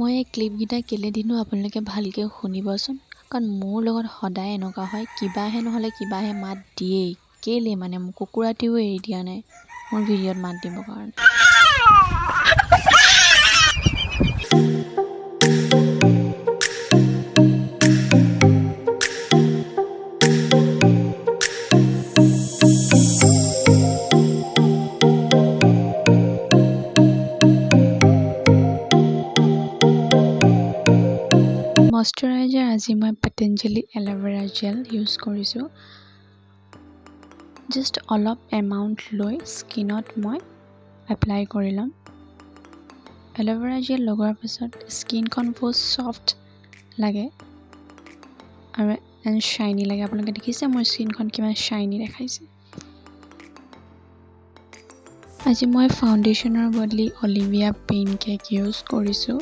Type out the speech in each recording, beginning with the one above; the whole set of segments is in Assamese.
মই এই ক্লিপকেইটা কেলে দিনো আপোনালোকে ভালকৈ শুনিবচোন, কাৰণ মোৰ লগত সদায় এনেকুৱা হয়, কিবাহে নহ'লে কিবাহে মাত দিয়েই। কেলে মানে মোক কুকুৰাটিও এৰি দিয়া নাই মোৰ ভিডিঅ'ত মাত দিবৰ কাৰণে। মইশ্চাৰাইজাৰ আজি মই পতঞ্জলি এল'ভেৰা জেল ইউজ কৰিছোঁ। জাষ্ট অলপ এমাউণ্ট লৈ স্কিনত মই এপ্লাই কৰি ল'ম। এল'ভেৰা জেল লগোৱাৰ পাছত স্কিনখন বহুত ছফ্ট লাগে আৰু শ্বাইনি লাগে। আপোনালোকে দেখিছে মোৰ স্কিনখন কিমান শ্বাইনি দেখাইছে। আজি মই ফাউণ্ডেশ্যনৰ বদলি অলিভিয়া পেনকেক ইউজ কৰিছোঁ।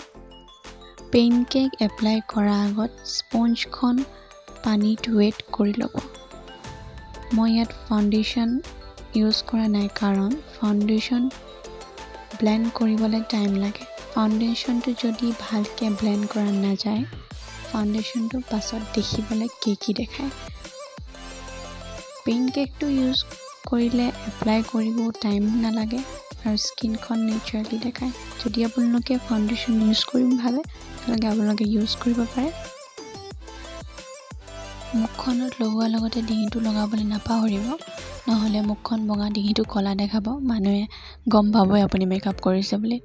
পেনকেক এপ্লাই কৰাৰ আগত স্পঞ্জখন পানীত ৱেট কৰি ল'ব। মই ইয়াত ফাউণ্ডেশ্যন ইউজ কৰা নাই, কাৰণ ফাউণ্ডেশ্যন ব্লেণ্ড কৰিবলৈ টাইম লাগে। ফাউণ্ডেশ্যনটো যদি ভালকৈ ব্লেণ্ড কৰা নাযায়, ফাউণ্ডেশ্যনটো পাছত দেখিবলৈ কেকি দেখায়। পেনকেকটো ইউজ কৰিলে এপ্লাই কৰিব টাইম নালাগে আৰু স্কিনখন নেচাৰেলি দেখায়। যদি আপোনালোকে ফাউণ্ডেশ্যন ইউজ কৰিম ভাবে তেতিয়াহ'লে আপোনালোকে ইউজ কৰিব পাৰে। মুখখনত লগোৱাৰ লগতে ডিঙিটো লগাবলৈ নাপাহৰিব, নহ'লে মুখখন বগা ডিঙিটো ক'লা দেখাব, মানুহে গম পাবই আপুনি মেকআপ কৰিছে বুলি।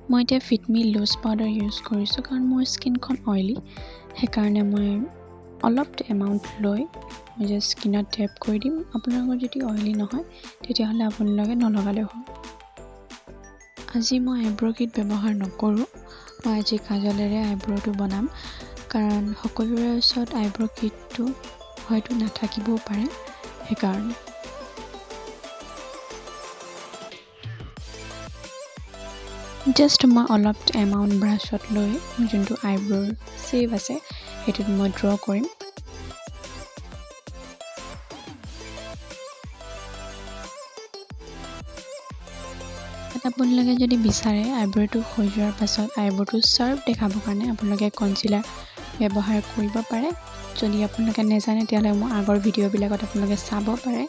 মই এতিয়া ফিটমি লুজ পাউডাৰ ইউজ কৰিছোঁ, কাৰণ মোৰ স্কিনখন অইলি। সেইকাৰণে মই অলপ এমাউণ্ট লৈ মই জাষ্ট স্কিনত টেপ কৰি দিম। আপোনালোকৰ যদি অইলি নহয় তেতিয়াহ'লে আপোনালোকে নলগালেও হ'ব। আজি মই আইব্ৰ' কিট ব্যৱহাৰ নকৰোঁ। মই আজি কাজলেৰে আইব্ৰ'টো বনাম, কাৰণ সকলোৰে ওচৰত আইব্ৰ' কিটটো হয়তো নাথাকিবও পাৰে, সেইকাৰণে। জাষ্ট মই অলপ এমাউণ্ট ব্ৰাছত লৈ যোনটো আইব্ৰ'ৰ শ্বেপ আছে সেইটোত মই ড্ৰ' কৰিম। আপোনালোকে যদি বিচাৰে আইব্ৰ'টো হৈ যোৱাৰ পাছত আইব্ৰ'টো শ্বাৰ্প দেখাবৰ কাৰণে আপোনালোকে কনচিলাৰ ব্যৱহাৰ কৰিব পাৰে। যদি আপোনালোকে নাজানে তেতিয়াহ'লে মোৰ আগৰ ভিডিঅ'বিলাকত আপোনালোকে চাব পাৰে।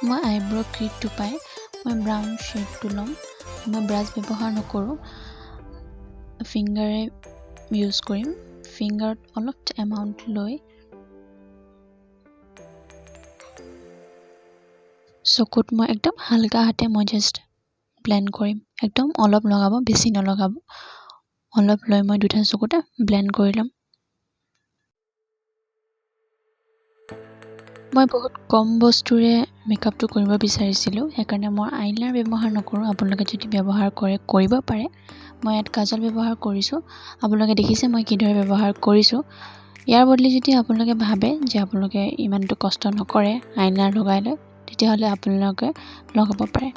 মই আইব্ৰ' কিটটো পাই মই ব্ৰাউন শ্বেডটো ল'ম। মই ব্ৰাছ ব্যৱহাৰ নকৰোঁ, ফিংগাৰে ইউজ কৰিম। ফিংগাৰত অলপ এমাউণ্ট লৈ চকুত মই একদম হালকা হাতে মই জাষ্ট ব্লেণ্ড কৰিম। একদম অলপ লগাব, বেছি নলগাব। অলপ লৈ মই দুটা চকুতে ব্লেণ্ড কৰি ল'ম। মই বহুত কম বস্তুৰে মেকআপটো কৰিব বিচাৰিছিলোঁ, সেইকাৰণে মই আইলাইনাৰ ব্যৱহাৰ নকৰোঁ। আপোনালোকে যদি ব্যৱহাৰ কৰে কৰিব পাৰে। মই ইয়াত কাজল ব্যৱহাৰ কৰিছোঁ। আপোনালোকে দেখিছে মই কিদৰে ব্যৱহাৰ কৰিছোঁ। ইয়াৰ বদলি যদি আপোনালোকে ভাবে যে আপোনালোকে ইমানটো কষ্ট নকৰে আইলাইনাৰ লগাই লৈ, তেতিয়াহ'লে আপোনালোকে লগাব পাৰে।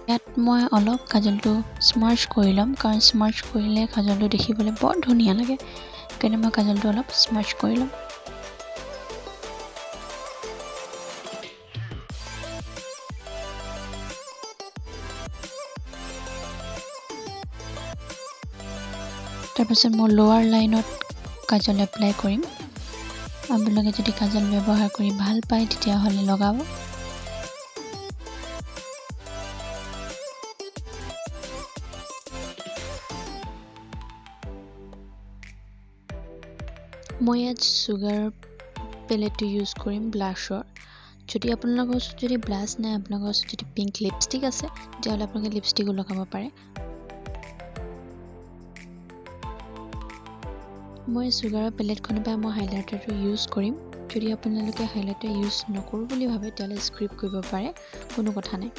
ইয়াত মই অলপ কাজলটো স্মাৰ্চ কৰি ল'ম, কাৰণ স্মাৰ্চ কৰিলে কাজলটো দেখিবলৈ বৰ ধুনীয়া লাগে। সেইকাৰণে মই কাজলটো অলপ স্মাৰ্চ কৰি ল'ম। তাৰপাছত মই লোৱাৰ লাইনত কাজল এপ্লাই কৰিম। আপোনালোকে যদি কাজল ব্যৱহাৰ কৰি ভাল পায় তেতিয়াহ'লে লগাব। মই ইয়াত চুগাৰ পেলেটটো ইউজ কৰিম ব্লাছৰ। যদি আপোনালোকৰ ওচৰত যদি ব্লাছ নাই, আপোনালোকৰ ওচৰত যদি পিংক লিপষ্টিক আছে তেতিয়াহ'লে আপোনালোকে লিপষ্টিকো লগাব পাৰে। মই চুগাৰৰ পেলেটখনৰ পৰা মই হাইলাইটাৰটো ইউজ কৰিম। যদি আপোনালোকে হাইলাইটাৰ ইউজ নকৰোঁ বুলি ভাবে তেতিয়াহ'লে স্ক্ৰিপ কৰিব পাৰে, কোনো কথা নাই।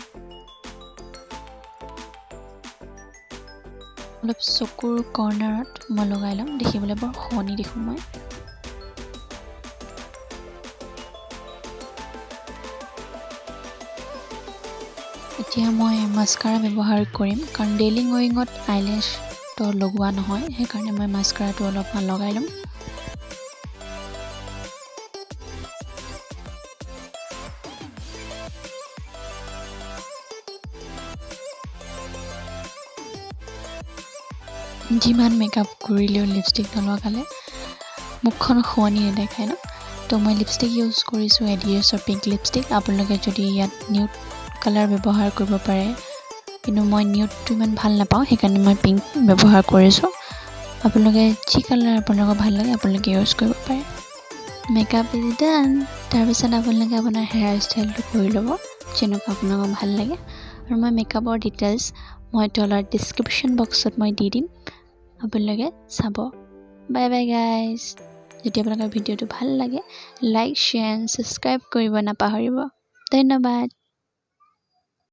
অলপ চকুৰ কৰ্নাৰত মই লগাই ল'ম, দেখিবলৈ বৰ শুৱনি দেখোঁ মই। এতিয়া মই মাস্কাৰা ব্যৱহাৰ কৰিম, কাৰণ ডেইলি গ্ৰ'য়িঙত আইলেছটো লগোৱা নহয়, সেইকাৰণে মই মাস্কাৰাটো অলপমান লগাই ল'ম। যিমান মেকআপ কৰিলেও লিপষ্টিক নলগালে মুখখন শুৱনি নেদেখায় ন। তো মই লিপষ্টিক ইউজ কৰিছোঁ এডিএছৰ পিংক লিপষ্টিক। আপোনালোকে যদি ইয়াত নিউড কালাৰ ব্যৱহাৰ কৰিব পাৰে, কিন্তু মই নিউডটো ইমান ভাল নাপাওঁ, সেইকাৰণে মই পিংক ব্যৱহাৰ কৰিছোঁ। আপোনালোকে যি কালাৰ আপোনালোকৰ ভাল লাগে আপোনালোকে ইউজ কৰিব পাৰে। Makeup is done. তাৰপিছত আপোনালোকে আপোনাৰ হেয়াৰ ষ্টাইলটো কৰি ল'ব যেনেকুৱা আপোনালোকক ভাল লাগে। আৰু মই মেকআপৰ ডিটেইলছ মই তলৰ ডিছক্ৰিপশ্যন বক্সত মই দি দিম, আপোনালোকে চাব। Bye bye guys. যদি আপোনালোকৰ ভিডিঅ'টো ভাল লাগে লাইক, শ্বেয়াৰ এণ্ড ছাবস্ক্ৰাইব কৰিব নাপাহৰিব। ধন্যবাদ।